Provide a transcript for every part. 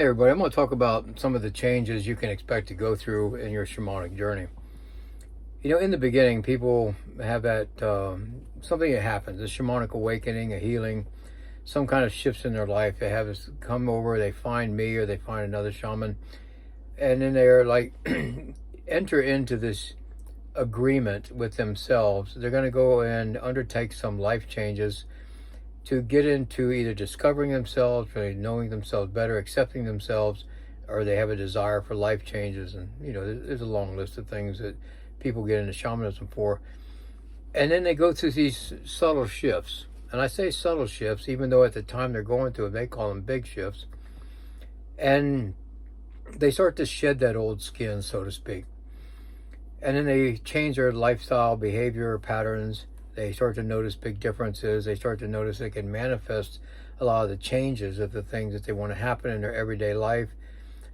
Hey everybody, I'm going to talk about some of the changes you can expect to go through in your shamanic journey. In the beginning, people have that something that happens, a shamanic awakening, a healing, some kind of shifts in their life. They have this come over, they find me or they find another shaman, and then they're like enter into this agreement with themselves. They're going to go and undertake some life changes to get into either discovering themselves, really knowing themselves better, accepting themselves, or they have a desire for life changes. And, there's a long list of things that people get into shamanism for. And then they go through these subtle shifts. And I say subtle shifts, even though at the time they're going through it, they call them big shifts. And they start to shed that old skin, so to speak. And then they change their lifestyle, behavior, patterns. They start to notice big differences. They start to notice they can manifest a lot of the changes of the things that they want to happen in their everyday life.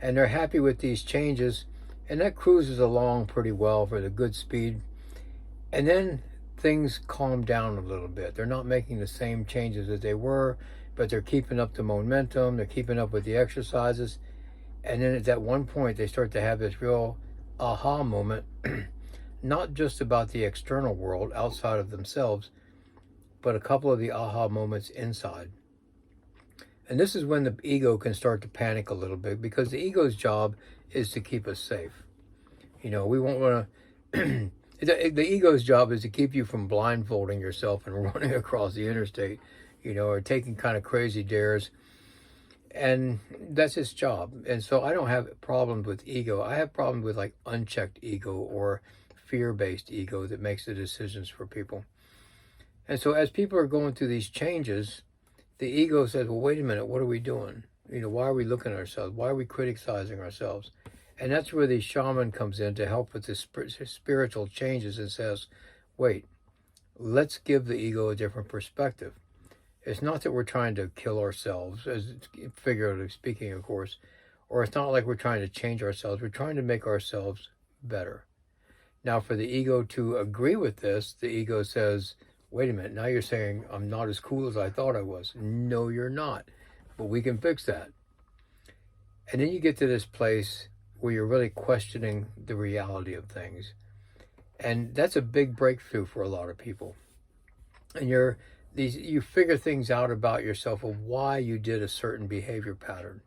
And they're happy with these changes. And that cruises along pretty well for the good speed. And then things calm down a little bit. They're not making the same changes as they were, but they're keeping up the momentum. They're keeping up with the exercises. And then at that one point, they start to have this real aha moment, not just about the external world outside of themselves, but a couple of the aha moments inside. And this is when the ego can start to panic a little bit, because the ego's job is to keep us safe. We won't want to, the ego's job is to keep you from blindfolding yourself and running across the interstate, or taking kind of crazy dares. And that's his job. And so I don't have problems with ego. I have problems with like unchecked ego or fear-based ego that makes the decisions for people. And so as people are going through these changes, the ego says, well, wait a minute, what are we doing? Why are we looking at ourselves? Why are we criticizing ourselves? And that's where the shaman comes in to help with the spiritual changes and says, wait, let's give the ego a different perspective. It's not that we're trying to kill ourselves, as figuratively speaking, of course, or it's not like we're trying to change ourselves. We're trying to make ourselves better. Now, for the ego to agree with this, the ego says, wait a minute, now you're saying I'm not as cool as I thought I was. No, you're not, but we can fix that. And then you get to this place where you're really questioning the reality of things. And that's a big breakthrough for a lot of people. And you figure things out about yourself of why you did a certain behavior pattern.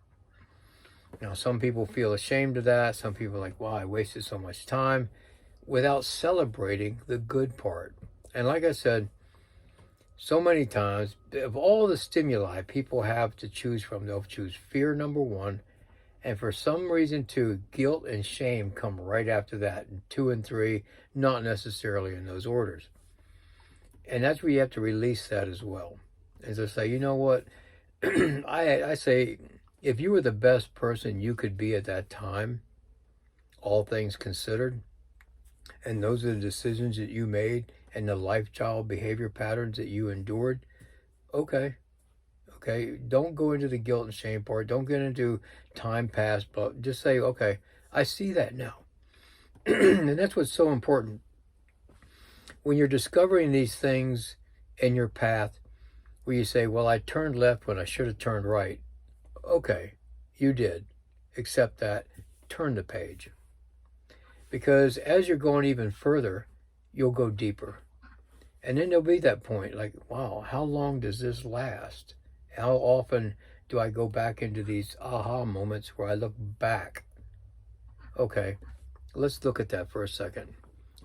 Now, some people feel ashamed of that. Some people are like, wow, I wasted so much time, without celebrating the good part. And like I said, so many times, of all the stimuli people have to choose from, they'll choose fear number one, and for some reason too, guilt and shame come right after that, and 2 and 3, not necessarily in those orders. And that's where you have to release that as well. And to say, you know what, I say, if you were the best person you could be at that time, all things considered, and those are the decisions that you made and the lifestyle behavior patterns that you endured, okay, don't go into the guilt and shame part. Don't get into time past, but just say, okay, I see that now. And that's what's so important. When you're discovering these things in your path, where you say, well, I turned left when I should have turned right. Okay, you did. Accept that. Turn the page. Because as you're going even further, you'll go deeper. And then there'll be that point like, wow, how long does this last? How often do I go back into these aha moments where I look back? Okay, let's look at that for a second.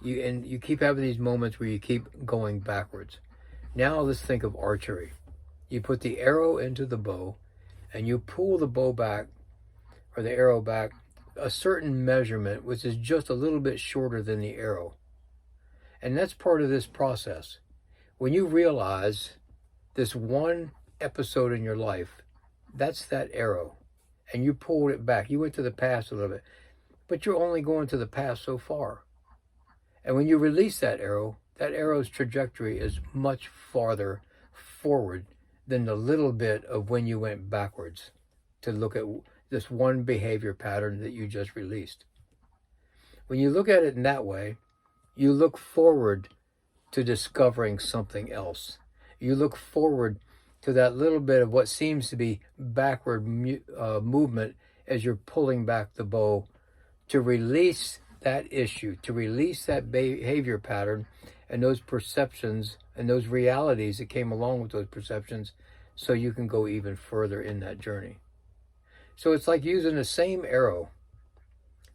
You keep having these moments where you keep going backwards. Now let's think of archery. You put the arrow into the bow and you pull the bow back, or the arrow back, a certain measurement, which is just a little bit shorter than the arrow. And that's part of this process. When you realize this one episode in your life, that's that arrow, and you pulled it back. You went to the past a little bit, but you're only going to the past so far. And when you release that arrow's trajectory is much farther forward than the little bit of when you went backwards to look at this one behavior pattern that you just released. When you look at it in that way, you look forward to discovering something else. You look forward to that little bit of what seems to be backward movement as you're pulling back the bow, to release that issue, to release that behavior pattern and those perceptions and those realities that came along with those perceptions, so you can go even further in that journey. So it's like using the same arrow,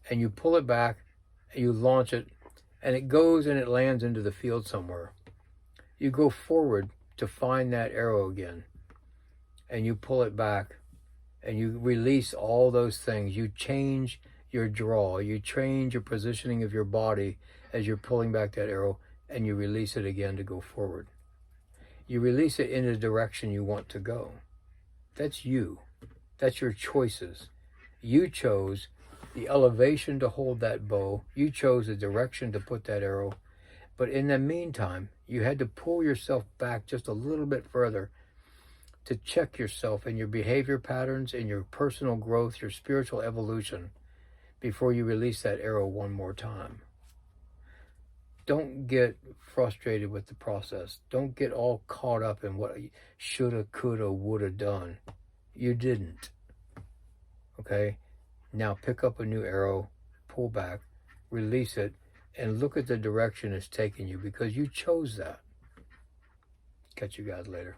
and you pull it back and you launch it, and it goes and it lands into the field somewhere. You go forward to find that arrow again, and you pull it back and you release all those things. You change your draw, you change your positioning of your body as you're pulling back that arrow, and you release it again to go forward. You release it in the direction you want to go. That's you. That's your choices. You chose the elevation to hold that bow. You chose the direction to put that arrow. But in the meantime, you had to pull yourself back just a little bit further to check yourself and your behavior patterns and your personal growth, your spiritual evolution, before you release that arrow one more time. Don't get frustrated with the process. Don't get all caught up in what you shoulda, coulda, woulda done. You didn't. Okay? Now pick up a new arrow, pull back, release it, and look at the direction it's taking you, because you chose that. Catch you guys later.